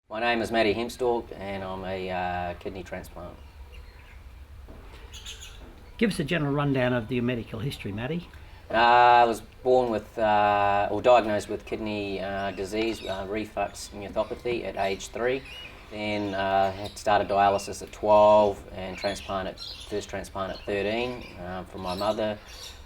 My name is Matty and I'm a kidney transplant. Give us a general rundown of your medical history, Matty. I was born with, or diagnosed with kidney disease, reflux nephropathy at age 3. Then had started dialysis at 12 and first transplant at 13 from my mother,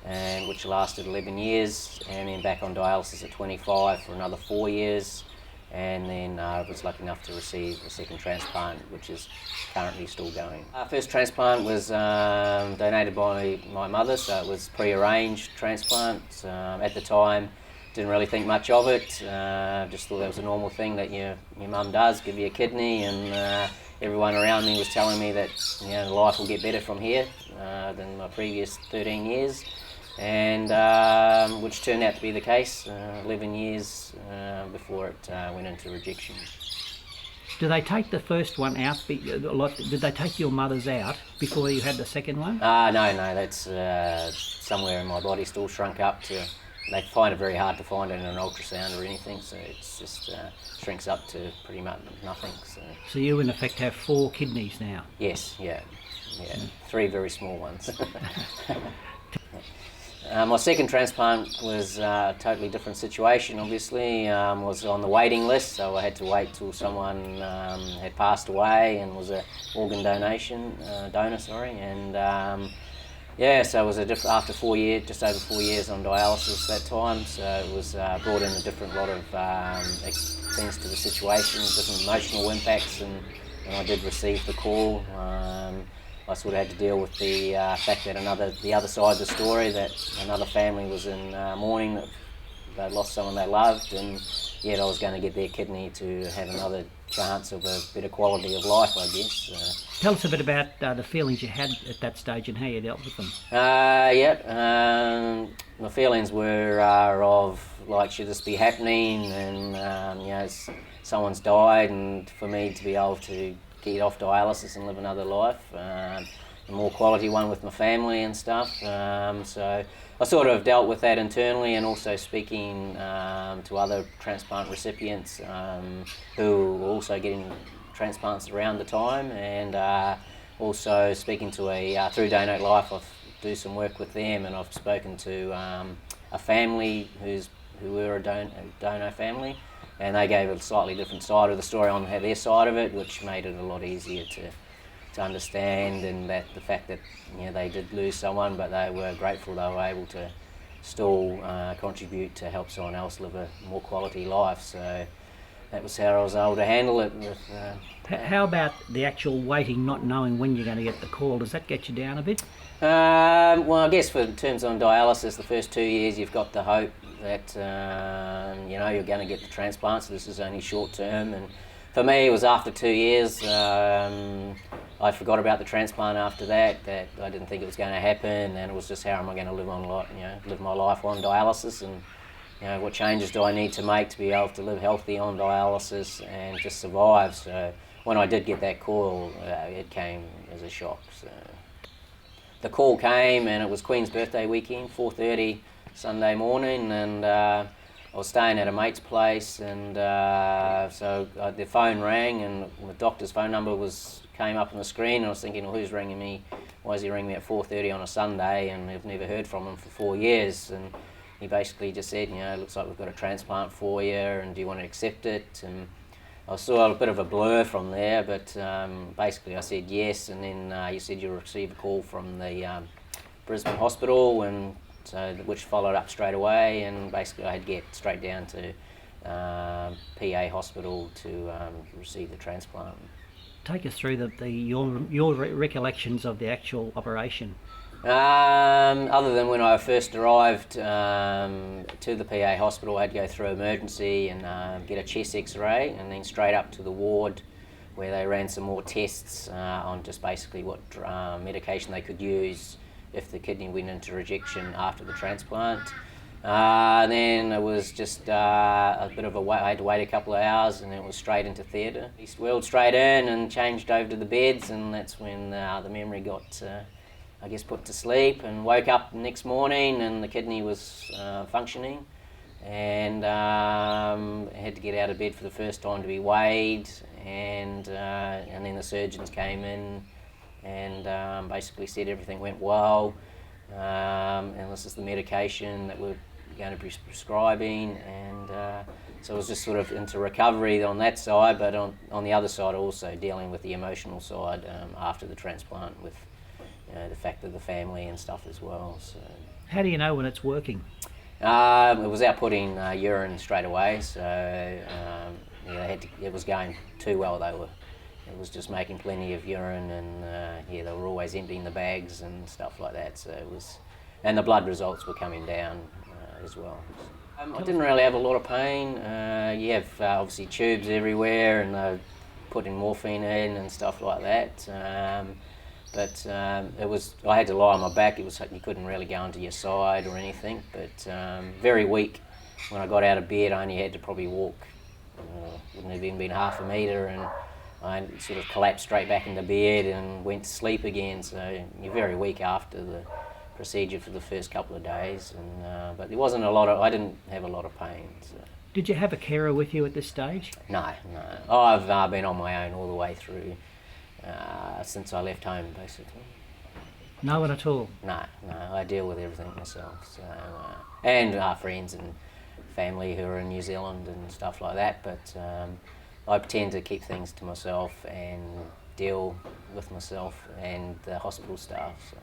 and which lasted 11 years, and then back on dialysis at 25 for another 4 years. And then I was lucky enough to receive a second transplant, which is currently still going. Our first transplant was donated by my mother, so it was pre-arranged transplant. At the time, didn't really think much of it, just thought that was a normal thing that your mum does, give you a kidney, and everyone around me was telling me that life will get better from here than my previous 13 years. And which turned out to be the case 11 years before it went into rejection. Do they take the first one out? Did they take your mother's out before you had the second one? No, that's somewhere in my body still shrunk up to. They find it very hard to find it in an ultrasound or anything, so it's just shrinks up to pretty much nothing. So you in effect have 4 kidneys now? Yes, yeah. 3 very small ones. My second transplant was a totally different situation, obviously. Was on the waiting list, so I had to wait till someone had passed away and was an organ donor, and so it was after 4 years, just over 4 years on dialysis that time, so it was brought in a different lot of things to the situation, different emotional impacts, and I did receive the call. I sort of had to deal with the fact that the other side of the story, that another family was in mourning, that they lost someone they loved, and yet I was going to get their kidney to have another chance of a better quality of life, I guess. Tell us a bit about the feelings you had at that stage and how you dealt with them. My feelings were of like, should this be happening, and someone's died, and for me to be able to get off dialysis and live another life, a more quality one with my family and stuff. So I sort of dealt with that internally, and also speaking to other transplant recipients who were also getting transplants around the time, and also speaking to through Donate Life. I do some work with them, and I've spoken to a family who were a donor family, and they gave a slightly different side of the story on their side of it, which made it a lot easier to understand, and that the fact that they did lose someone, but they were grateful they were able to still contribute to help someone else live a more quality life. So that was how I was able to handle it. How about the actual waiting, not knowing when you're going to get the call? Does that get you down a bit? Well, I guess in terms on dialysis, the first 2 years you've got the hope that you're going to get the transplant, so this is only short term. And for me, it was after 2 years. I forgot about the transplant after that I didn't think it was going to happen, and it was just, how am I going to live my life on dialysis, and what changes do I need to make to be able to live healthy on dialysis and just survive. So when I did get that call, it came as a shock. So the call came, and it was Queen's birthday weekend, 4:30 Sunday morning, and I was staying at a mate's place, and so the phone rang, and the doctor's phone number came up on the screen, and I was thinking, well, who's ringing me? Why is he ringing me at 4:30 on a Sunday? And I've never heard from him for 4 years, and he basically just said, it looks like we've got a transplant for you, and do you want to accept it? And I saw a bit of a blur from there, but basically I said yes, and then you said you'll receive a call from the Brisbane hospital, and so which followed up straight away, and basically I had to get straight down to PA hospital to receive the transplant. Take us through your recollections of the actual operation. Other than when I first arrived to the PA hospital, I had to go through emergency and get a chest x-ray, and then straight up to the ward where they ran some more tests on just basically what medication they could use if the kidney went into rejection after the transplant. Then it was just a bit of a wait. I had to wait a couple of hours, and then it was straight into theatre. Wheeled straight in and changed over to the beds, and that's when the memory got put to sleep, and woke up the next morning and the kidney was functioning, and I had to get out of bed for the first time to be weighed, and then the surgeons came in and basically said everything went well, and this is the medication that we're going to be prescribing, and so it was just sort of into recovery on that side, but on the other side also dealing with the emotional side after the transplant with the fact of the family and stuff as well. So. How do you know when it's working? It was outputting urine straight away, so it was going too well. It was just making plenty of urine, and they were always emptying the bags and stuff like that. So it was, and the blood results were coming down as well. I didn't really have a lot of pain. You have obviously tubes everywhere, and they're putting morphine in and stuff like that. But I had to lie on my back. It was, you couldn't really go onto your side or anything. But very weak. When I got out of bed, I only had to probably walk. Wouldn't have even been half a metre, and I sort of collapsed straight back into bed and went to sleep again. So you're very weak after the procedure for the first couple of days. And but there wasn't a lot of. I didn't have a lot of pain. So. Did you have a carer with you at this stage? No. I've been on my own all the way through. Since I left home, basically. No one at all? No, I deal with everything myself. So, and friends and family who are in New Zealand and stuff like that, but I tend to keep things to myself and deal with myself and the hospital staff. So.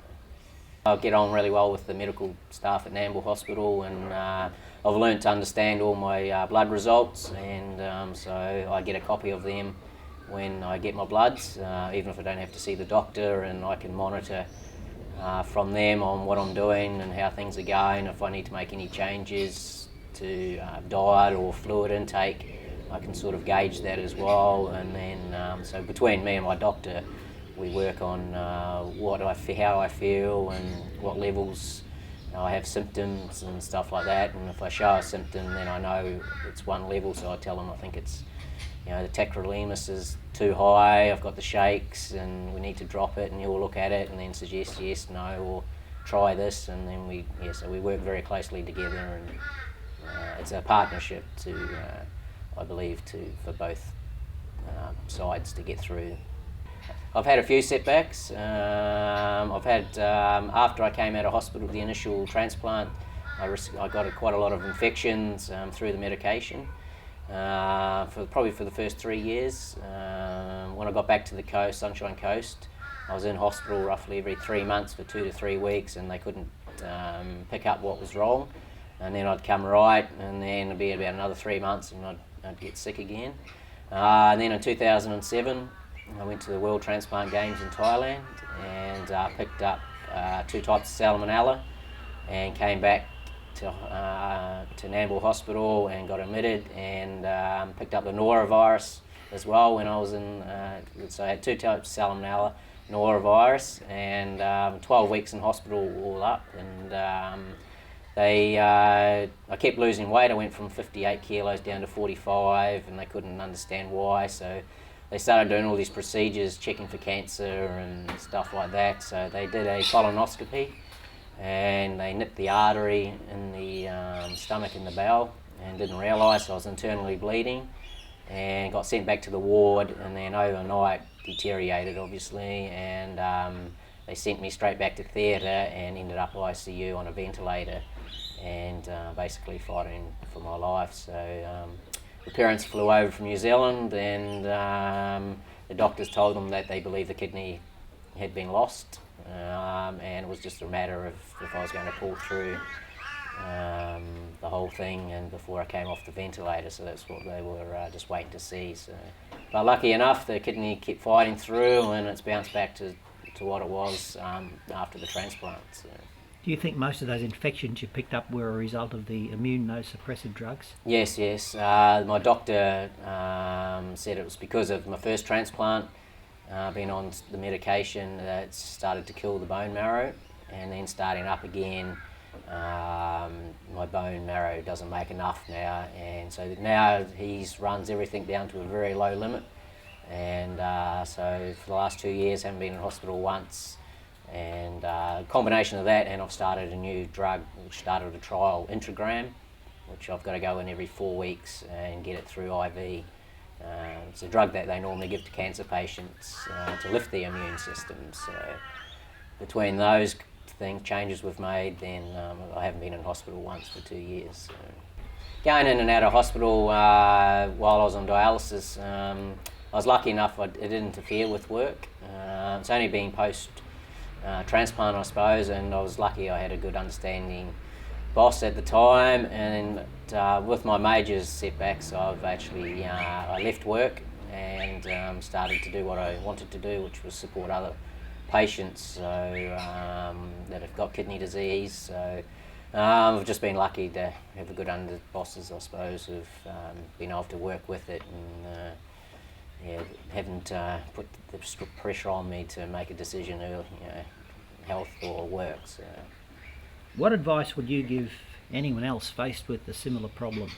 I get on really well with the medical staff at Nambour Hospital, and I've learnt to understand all my blood results, and so I get a copy of them when I get my bloods, even if I don't have to see the doctor, and I can monitor from them on what I'm doing and how things are going. If I need to make any changes to diet or fluid intake, I can sort of gauge that as well. And then, so between me and my doctor, we work on how I feel and what levels I have symptoms and stuff like that. And if I show a symptom, then I know it's one level, so I tell them I think it's, the tacrolimus is too high, I've got the shakes, and we need to drop it, and you'll look at it and then suggest yes, no, or try this, and then so we work very closely together, and it's a partnership I believe, for both sides to get through. I've had a few setbacks. I've had, after I came out of hospital, the initial transplant, I got quite a lot of infections through the medication. Probably for the first 3 years. When I got back to the coast, Sunshine Coast, I was in hospital roughly every 3 months for 2 to 3 weeks, and they couldn't pick up what was wrong. And then I'd come right, and then it'd be about another 3 months, and I'd get sick again. And then in 2007, I went to the World Transplant Games in Thailand and picked up 2 types of salmonella, and came back to Nambour Hospital and got admitted, and picked up the norovirus as well when I was in, so I had 2 types of salmonella, norovirus, and 12 weeks in hospital all up, and I kept losing weight. I went from 58 kilos down to 45, and they couldn't understand why, so they started doing all these procedures, checking for cancer and stuff like that. So they did a colonoscopy, and they nipped the artery in the stomach and the bowel, and didn't realise I was internally bleeding, and got sent back to the ward, and then overnight deteriorated obviously, and they sent me straight back to theatre and ended up ICU on a ventilator, and basically fighting for my life. So the parents flew over from New Zealand, and the doctors told them that they believed the kidney had been lost, and it was just a matter of if I was going to pull through the whole thing, and before I came off the ventilator, so that's what they were just waiting to see. So, but lucky enough, the kidney kept fighting through, and it's bounced back to what it was after the transplant. So. Do you think most of those infections you picked up were a result of the immunosuppressive drugs? Yes. My doctor said it was because of my first transplant, being on the medication that started to kill the bone marrow, and then starting up again, my bone marrow doesn't make enough now, and so now he runs everything down to a very low limit, and so for the last 2 years I haven't been in hospital once. And a combination of that, and I've started a new drug, which started a trial, Intragram, which I've got to go in every 4 weeks and get it through IV. it's a drug that they normally give to cancer patients to lift the immune system. So between those changes we've made, then I haven't been in hospital once for 2 years. So going in and out of hospital while I was on dialysis, I was lucky enough it didn't interfere with work. It's only been post-transplant, I suppose, and I was lucky I had a good understanding boss at the time, and with my major setbacks I've actually I left work and started to do what I wanted to do, which was support other patients that have got kidney disease. So I've just been lucky to have a good under bosses, I suppose, who've been able to work with it and haven't put the pressure on me to make a decision early, health or work. So. What advice would you give anyone else faced with a similar problem?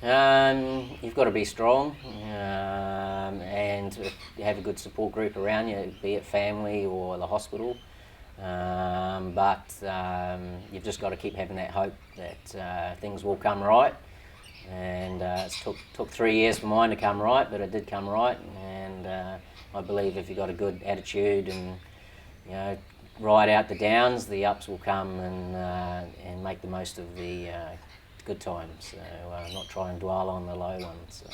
You've got to be strong and have a good support group around you, be it family or the hospital. But you've just got to keep having that hope that things will come right. And it took 3 years for mine to come right, but it did come right. And I believe if you've got a good attitude and ride out the downs, the ups will come and make the most of the good times. So not try and dwell on the low ones. So.